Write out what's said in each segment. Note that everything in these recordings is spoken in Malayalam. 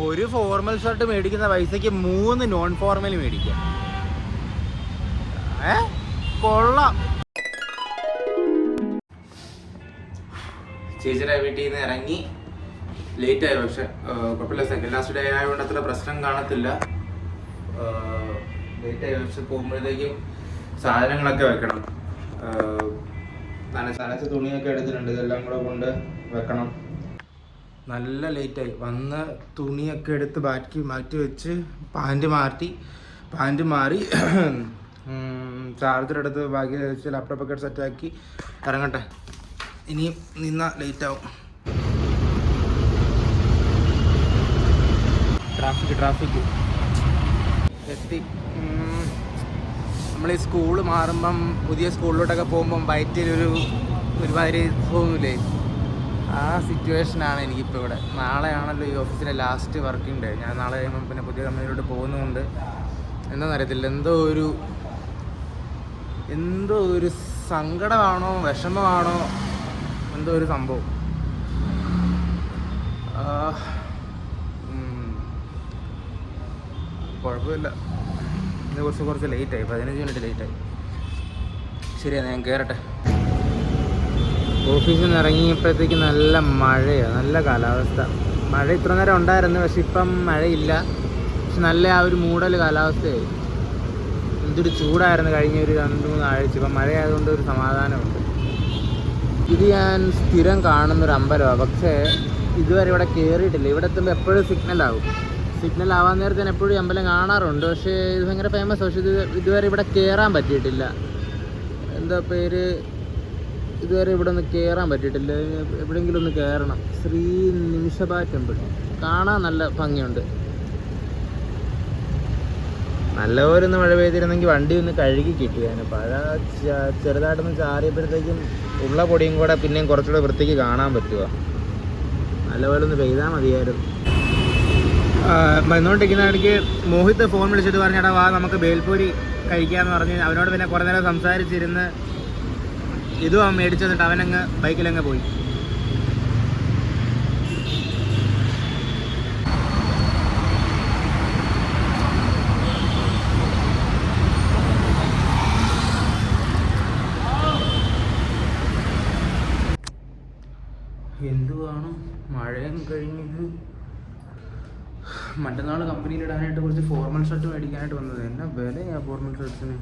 ഒരു ഫോർമൽ ഷർട്ട് മേടിക്കുന്ന പൈസക്ക് 3 നോൺ ഫോർമൽ മേടിക്കാം. കൊള്ളാം. ചേച്ചിയുടെ വീട്ടിൽ നിന്ന് ഇറങ്ങി ലേറ്റായി, പക്ഷെ കുഴപ്പമില്ല. സെക്കൻഡ് ലാസ്റ്റ് ഡേ ആയതുകൊണ്ട് അത്ര പ്രശ്നം കാണത്തില്ല. ലേറ്റായി, പക്ഷെ പോകുമ്പോഴത്തേക്കും സാധനങ്ങളൊക്കെ വെക്കണം. നനച്ച തുണിയൊക്കെ എടുത്തിട്ടുണ്ട്, ഇതെല്ലാം കൂടെ കൊണ്ട് വെക്കണം. നല്ല ലേറ്റായി. വന്ന് തുണിയൊക്കെ എടുത്ത് മാറ്റി വെച്ച് പാൻറ് മാറി ചാർജർ എടുത്ത് ബാക്കി വെച്ച് ലാപ്ടോപ്പൊക്കെ സെറ്റാക്കി ഇറങ്ങട്ടെ. ഇനിയും നിന്നാ ലേറ്റാവും. ട്രാഫിക് എത്തി. നമ്മൾ ഈ സ്കൂൾ മാറുമ്പം പുതിയ സ്കൂളിലോട്ടൊക്കെ പോകുമ്പം ഒരുമാതിരി തോന്നൂലേ? ആ സിറ്റുവേഷനാണ് എനിക്കിപ്പോൾ ഇവിടെ. നാളെയാണല്ലോ ഈ ഓഫീസിലെ ലാസ്റ്റ് വർക്കിംഗ് ഡേ. ഞാൻ നാളെ കഴിയുമ്പം പിന്നെ പുതിയ കമ്പനിയിലോട്ട് പോകുന്നതുകൊണ്ട് എന്താണെന്നറിയത്തില്ല, എന്തോ ഒരു സങ്കടമാണോ വിഷമമാണോ എന്തോ ഒരു സംഭവം. കുഴപ്പമില്ല. ഇന്ന് കുറച്ച് ലേറ്റായി, 15 മിനിറ്റ് ലേറ്റായി. ശരിയാണ്, ഞാൻ കയറട്ടെ. ഓഫീസിൽ നിന്ന് ഇറങ്ങിയപ്പോഴത്തേക്ക് നല്ല മഴയാണ്, നല്ല കാലാവസ്ഥ. മഴ ഇത്ര നേരം ഉണ്ടായിരുന്നു, പക്ഷെ ഇപ്പം മഴയില്ല. പക്ഷെ നല്ല ആ ഒരു മൂടൽ കാലാവസ്ഥയായി. എന്തൊരു ചൂടായിരുന്നു കഴിഞ്ഞ ഒരു 2-3 ആഴ്ച. ഇപ്പം മഴയായതുകൊണ്ട് ഒരു സമാധാനമുണ്ട്. ഇത് ഞാൻ സ്ഥിരം കാണുന്നൊരു അമ്പലമാണ്, പക്ഷേ ഇതുവരെ ഇവിടെ കയറിയിട്ടില്ല. ഇവിടെ എത്തുമ്പോൾ എപ്പോഴും സിഗ്നൽ ആവാൻ നേരത്തെ തന്നെ എപ്പോഴും അമ്പലം കാണാറുണ്ട്. പക്ഷേ ഇത് ഭയങ്കര ഫേമസ്. പക്ഷേ ഇതുവരെ ഇവിടെ കയറാൻ പറ്റിയിട്ടില്ല. എന്താ പേര്, ഇതുവരെ ഇവിടെ ഒന്ന് കയറാൻ പറ്റിയിട്ടില്ല. എവിടെയെങ്കിലും ഒന്ന് കയറണം. ശ്രീ നിമിഷബ ടെമ്പിൾ കാണാൻ നല്ല ഭംഗിയുണ്ട്. നല്ലപോലൊന്ന് മഴ പെയ്തിരുന്നെങ്കിൽ വണ്ടി ഒന്ന് കഴുകി കിട്ടിയാണ്. ചെറുതായിട്ടൊന്ന് ചാറിയപ്പോഴത്തേക്കും ഉള്ള പൊടിയും കൂടെ പിന്നെയും കുറച്ചുകൂടെ വൃത്തിക്ക് കാണാൻ പറ്റുക. നല്ലപോലെ ഒന്ന് പെയ്താൽ മതിയായിരുന്നു. വന്നുകൊണ്ടിരിക്കുന്ന ഇടയ്ക്ക് മോഹിത് ഫോൺ വിളിച്ചിട്ട് പറഞ്ഞാടാ വാ നമുക്ക് ബേൽപൂരി കഴിക്കാമെന്ന് പറഞ്ഞ് അവനോട് പിന്നെ കുറേ നേരം സംസാരിച്ചിരുന്ന് ഇതും അവൻ മേടിച്ചു തന്നിട്ട് അവനങ്ങ് ബൈക്കിലങ്ങ് പോയി. എന്തുവാണ് മഴയും കഴിഞ്ഞത്. മറ്റന്നാൾ കമ്പനിയിലിടാനായിട്ട് കുറച്ച് ഫോർമൽ ഷർട്ട് മേടിക്കാനായിട്ട് വന്നത്. എന്നാ വിലയാ ഫോർമൽ ഷർട്ട്സിന്.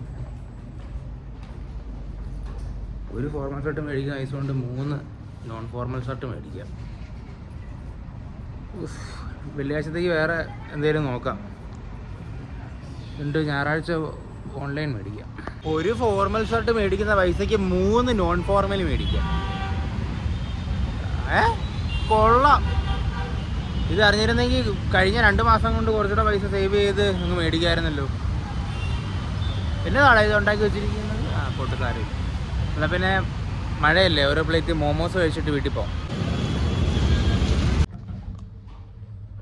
ഒരു ഫോർമൽ ഷർട്ട് മേടിക്കാൻ പൈസ കൊണ്ട് 3 നോൺ ഫോർമൽ ഷർട്ട് മേടിക്കാം. വെള്ളിയാഴ്ചത്തേക്ക് വേറെ എന്തെങ്കിലും നോക്കാം. ഞായറാഴ്ച ഓൺലൈൻ മേടിക്കാം. ഒരു ഫോർമൽ ഷർട്ട് മേടിക്കുന്ന പൈസയ്ക്ക് 3 നോൺ ഫോർമൽ മേടിക്കാം. കൊള്ളാം. ഇത് അറിഞ്ഞിരുന്നെങ്കിൽ കഴിഞ്ഞ 2 മാസം കൊണ്ട് കുറച്ചുകൂടെ പൈസ സേവ് ചെയ്ത് അങ്ങ് മേടിക്കാമായിരുന്നല്ലോ. എന്നതാണ് ഇത് ഉണ്ടാക്കി വെച്ചിരിക്കുന്നത്? പൊട്ടുകാര്. എന്നാൽ പിന്നെ മഴയല്ലേ, ഓരോ പ്ലേറ്റ് മോമോസ് കഴിച്ചിട്ട് വീട്ടിൽ പോകാം.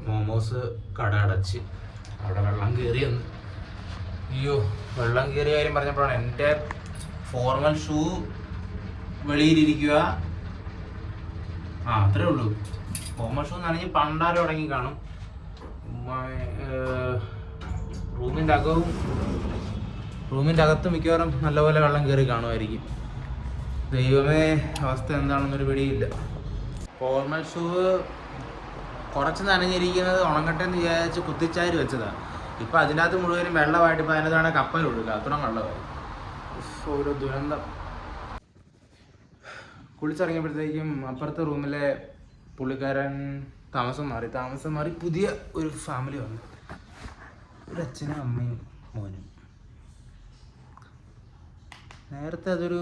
മോമോസ് കട അടച്ച് അവിടെ വെള്ളം കയറിയെന്ന്. അയ്യോ, വെള്ളം കയറിയ കാര്യം പറഞ്ഞപ്പോഴാണ് എൻ്റെ ഫോർമൽ ഷൂ വെളിയിലിരിക്കുക. അത്രേ ഉള്ളൂ. ഫോർമൽ ഷൂ നനഞ്ഞ് പണ്ടാരം തുടങ്ങി കാണും. റൂമിൻ്റെ അകത്ത് മിക്കവാറും നല്ലപോലെ വെള്ളം കയറി കാണുമായിരിക്കും. ദൈവമേ, അവസ്ഥ എന്താണെന്നൊരു പിടിയില്ല. ഫോർമൽ ഷൂ കുറച്ച് നനഞ്ഞിരിക്കുന്നത് ഉണങ്ങട്ടെ എന്ന് വിചാരിച്ച് കുത്തിച്ചാരി വെച്ചതാണ്. ഇപ്പം അതിനകത്ത് മുഴുവനും വെള്ളമായിട്ട് ഇപ്പം അതിനകത്താണ് കപ്പലുള്ളൂ. അത്രയും വെള്ളമായി. ഓരോ ദുരന്തം. കുളിച്ചിറങ്ങിയപ്പോഴത്തേക്കും അപ്പുറത്തെ റൂമിലെ പുള്ളിക്കാരൻ താമസം മാറി പുതിയ ഒരു ഫാമിലി വന്നു. ഒരു അച്ഛനും അമ്മയും മോനും. നേരത്തെ അതൊരു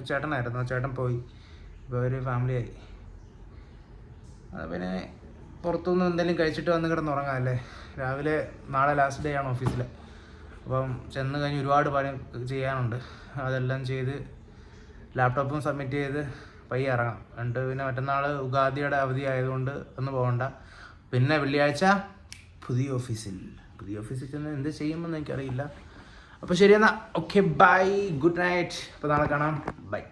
ചേട്ടനായിരുന്നു. ചേട്ടൻ പോയി, ഇപ്പോൾ ഒരു ഫാമിലിയായി. അത് പിന്നെ പുറത്തുനിന്ന് എന്തെങ്കിലും കഴിച്ചിട്ട് വന്ന് കിടന്നുറങ്ങാമല്ലേ. രാവിലെ നാളെ ലാസ്റ്റ് ഡേ ആണ് ഓഫീസിൽ. അപ്പം ചെന്ന് കഴിഞ്ഞ് ഒരുപാട് പണി ചെയ്യാനുണ്ട്. അതെല്ലാം ചെയ്ത് ലാപ്ടോപ്പും സബ്മിറ്റ് ചെയ്ത് പയ്യെ ഇറങ്ങാം. പിന്നെ മറ്റന്നാൾ ഉഗാദിയുടെ അവധി ആയതുകൊണ്ട് ഒന്നും പോകണ്ട. പിന്നെ വെള്ളിയാഴ്ച പുതിയ ഓഫീസിൽ ചെന്ന് എന്ത് ചെയ്യുമെന്ന് എനിക്കറിയില്ല. അപ്പോൾ ശരി എന്നാൽ, ഓക്കെ, ബൈ, ഗുഡ് നൈറ്റ്. അപ്പോൾ നാളെ കാണാം, ബൈ.